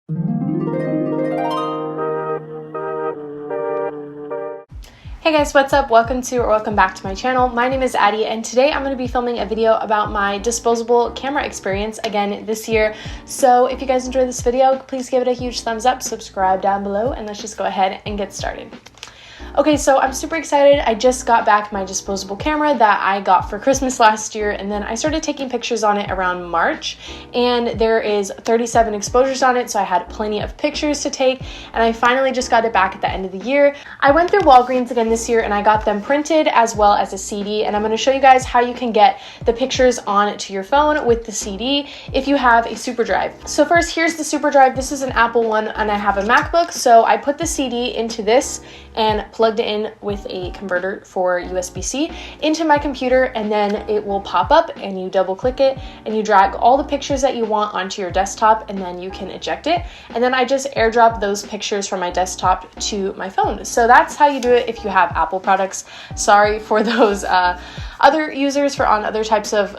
Hey guys, what's up? Welcome back to my channel. My name is Addie, and today I'm going to be filming a video about my disposable camera experience again this year. So if you guys enjoyed this video, please give it a huge thumbs up, subscribe down below, and let's just go ahead and get started. Okay, so I'm super excited. I just got back my disposable camera that I got for Christmas last year, and then I started taking pictures on it around March, and there is 37 exposures on it, so I had plenty of pictures to take, and I finally just got it back at the end of the year. I went through Walgreens again this year, and I got them printed as well as a CD, and I'm going to show you guys how you can get the pictures on to your phone with the CD if you have a super drive. So first, here's the super drive. This is an Apple one, and I have a MacBook, so I put the CD into this and plugged it in with a converter for USB-C into my computer, and then it will pop up and you double click it and you drag all the pictures that you want onto your desktop, and then you can eject it, and then I just airdrop those pictures from my desktop to my phone. So that's how you do it if you have Apple products. Sorry for those other users on other types of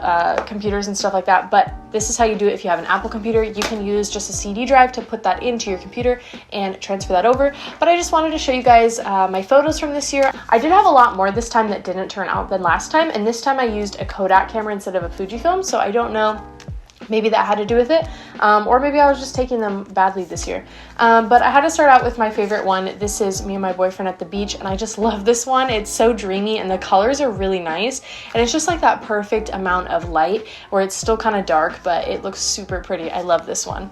computers and stuff like that, but this is how you do it if you have an Apple computer. You can use just a CD drive to put that into your computer and transfer that over. But I just wanted to show you guys my photos from this year. I did have a lot more this time that didn't turn out than last time, and this time I used a Kodak camera instead of a Fujifilm, so I don't know. Maybe that had to do with it, or maybe I was just taking them badly this year. But I had to start out with my favorite one. This is me and my boyfriend at the beach, and I just love this one. It's so dreamy, and the colors are really nice, and it's just like that perfect amount of light where it's still kind of dark, but it looks super pretty. I love this one.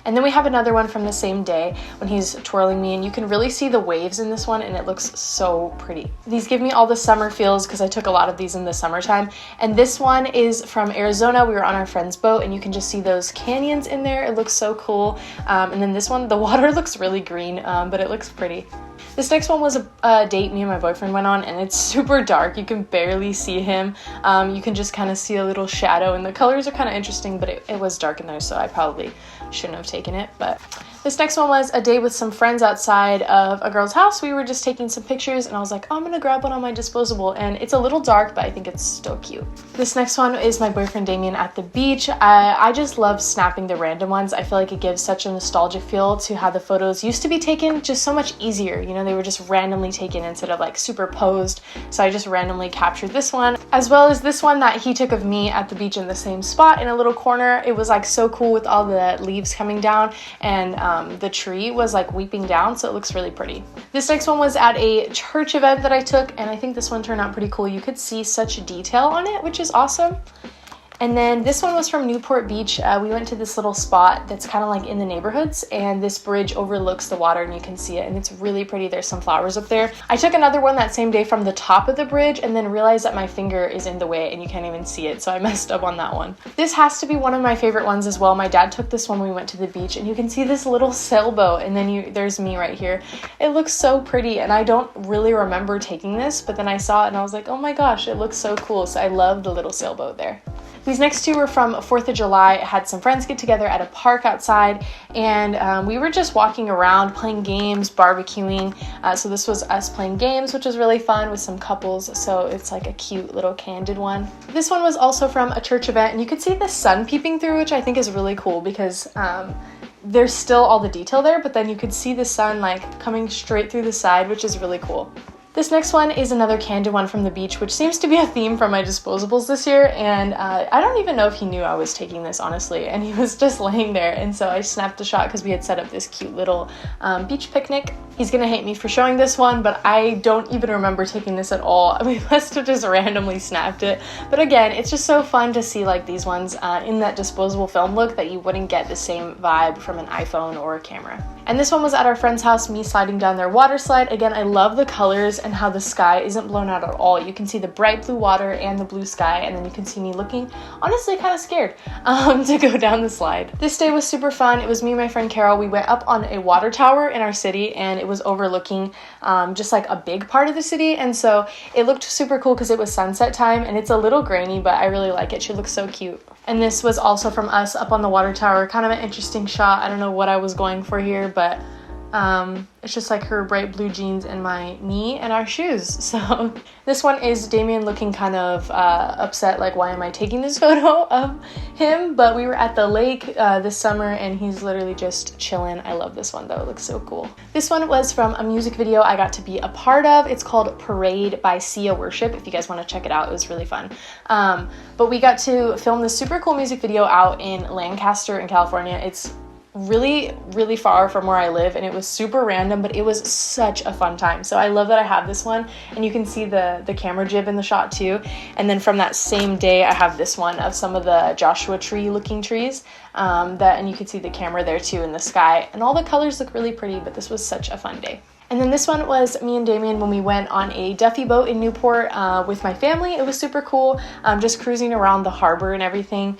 And then we have another one from the same day when he's twirling me, and you can really see the waves in this one, and it looks so pretty. These give me all the summer feels because I took a lot of these in the summertime. And this one is from Arizona. We were on our friend's boat, and you can just see those canyons in there. It looks so cool. And then this one, the water looks really green, but it looks pretty. This next one was a date me and my boyfriend went on, and it's super dark. You can barely see him. You can just kind of see a little shadow, and the colors are kind of interesting, but it was dark in there, so I probably shouldn't have taken it. But this next one was a day with some friends outside of a girl's house. We were just taking some pictures, and I was like, oh, I'm gonna grab one on my disposable, and it's a little dark, but I think it's still cute. This next one is my boyfriend Damien at the beach. I just love snapping the random ones. I feel like it gives such a nostalgic feel to how the photos used to be taken, just so much easier. You know, they were just randomly taken instead of like superposed. So I just randomly captured this one, as well as this one that he took of me at the beach in the same spot in a little corner. It was like so cool with all the leaves coming down, and the tree was like weeping down, so it looks really pretty. This next one was at a church event that I took, and I think this one turned out pretty cool. You could see such detail on it, which is awesome. And then this one was from Newport Beach. We went to this little spot that's kind of like in the neighborhoods, and this bridge overlooks the water, and you can see it, and it's really pretty. There's some flowers up there. I took another one that same day from the top of the bridge, and then realized that my finger is in the way and you can't even see it, so I messed up on that one. This has to be one of my favorite ones as well. My dad took this one when we went to the beach, and you can see this little sailboat, and then there's me right here. It looks so pretty, and I don't really remember taking this, but then I saw it and I was like, oh my gosh, it looks so cool. So I love the little sailboat there. These next two were from 4th of July. I had some friends get together at a park outside, and we were just walking around, playing games, barbecuing. So this was us playing games, which was really fun with some couples. So it's like a cute little candid one. This one was also from a church event, and you could see the sun peeping through, which I think is really cool because there's still all the detail there, but then you could see the sun like coming straight through the side, which is really cool. This next one is another candid one from the beach, which seems to be a theme from my disposables this year, and I don't even know if he knew I was taking this, honestly, and he was just laying there, and so I snapped a shot because we had set up this cute little beach picnic. He's gonna hate me for showing this one, but I don't even remember taking this at all. We must have just randomly snapped it, but again, it's just so fun to see like these ones in that disposable film look that you wouldn't get the same vibe from an iPhone or a camera. And this one was at our friend's house, me sliding down their water slide. Again, I love the colors and how the sky isn't blown out at all. You can see the bright blue water and the blue sky, and then you can see me looking honestly kind of scared to go down the slide. This day was super fun. It was me and my friend Carol. We went up on a water tower in our city, and it was overlooking just like a big part of the city, and so it looked super cool because it was sunset time, and it's a little grainy, but I really like it. She looks so cute. And this was also from us up on the water tower. Kind of an interesting shot. I don't know what I was going for here, but It's just like her bright blue jeans and my knee and our shoes. So this one is Damien looking kind of upset, like, why am I taking this photo of him? But we were at the lake this summer and he's literally just chilling. I love this one though, it looks so cool. This one was from a music video I got to be a part of. It's called Parade by Sia Worship. If you guys want to check it out, it was really fun. But we got to film this super cool music video out in Lancaster in California. It's really far from where I live, and it was super random, but it was such a fun time. So I love that I have this one, and you can see the camera jib in the shot too. And then from that same day I have this one of some of the Joshua tree looking trees, and you can see the camera there too in the sky, and all the colors look really pretty. But this was such a fun day. And then this one was me and Damien when we went on a Duffy boat in Newport with my family. It was super cool, just cruising around the harbor and everything.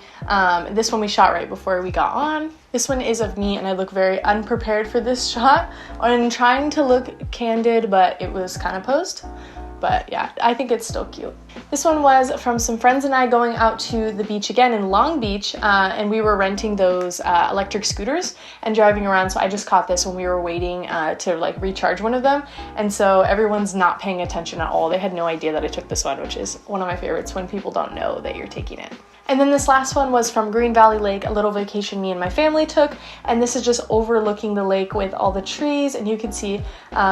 This one we shot right before we got on. This one is of me, and I look very unprepared for this shot. I'm trying to look candid, but it was kind of posed. But yeah, I think it's still cute. This one was from some friends and I going out to the beach again in Long Beach, and we were renting those electric scooters and driving around. So I just caught this when we were waiting to like recharge one of them. And so everyone's not paying attention at all. They had no idea that I took this one, which is one of my favorites when people don't know that you're taking it. And then this last one was from Green Valley Lake, a little vacation me and my family took. And this is just overlooking the lake with all the trees, and you can see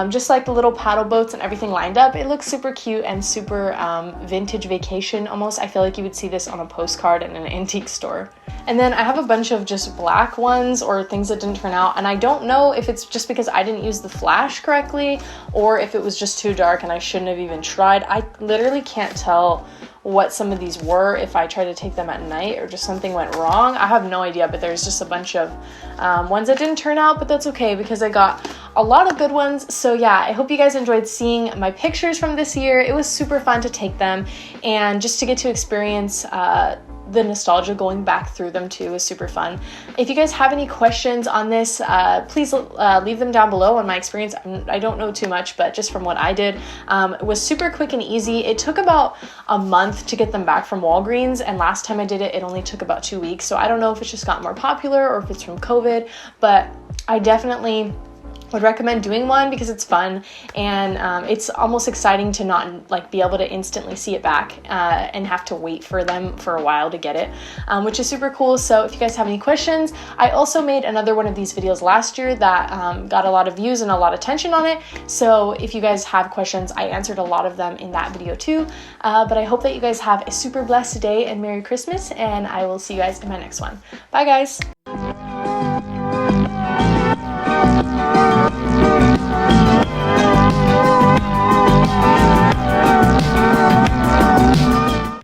just like the little paddle boats and everything lined up. It looks super cute and super vintage vacation almost. I feel like you would see this on a postcard in an antique store. And then I have a bunch of just black ones or things that didn't turn out, and I don't know if it's just because I didn't use the flash correctly or if it was just too dark and I shouldn't have even tried. I literally can't tell what some of these were if I tried to take them at night or just something went wrong. I have no idea, but there's just a bunch of ones that didn't turn out, but that's okay because I got a lot of good ones. So yeah, I hope you guys enjoyed seeing my pictures from this year. It was super fun to take them, and just to get to experience the nostalgia going back through them too is super fun. If you guys have any questions on this, please leave them down below. On my experience, I don't know too much, but just from what I did, it was super quick and easy. It took about a month to get them back from Walgreens, and last time I did it, it only took about 2 weeks. So I don't know if it's just got more popular or if it's from COVID, but I definitely would recommend doing one because it's fun, and it's almost exciting to not like be able to instantly see it back and have to wait for them for a while to get it, which is super cool. So if you guys have any questions, I also made another one of these videos last year that got a lot of views and a lot of attention on it. So if you guys have questions, I answered a lot of them in that video too. But I hope that you guys have a super blessed day and Merry Christmas, and I will see you guys in my next one. Bye guys.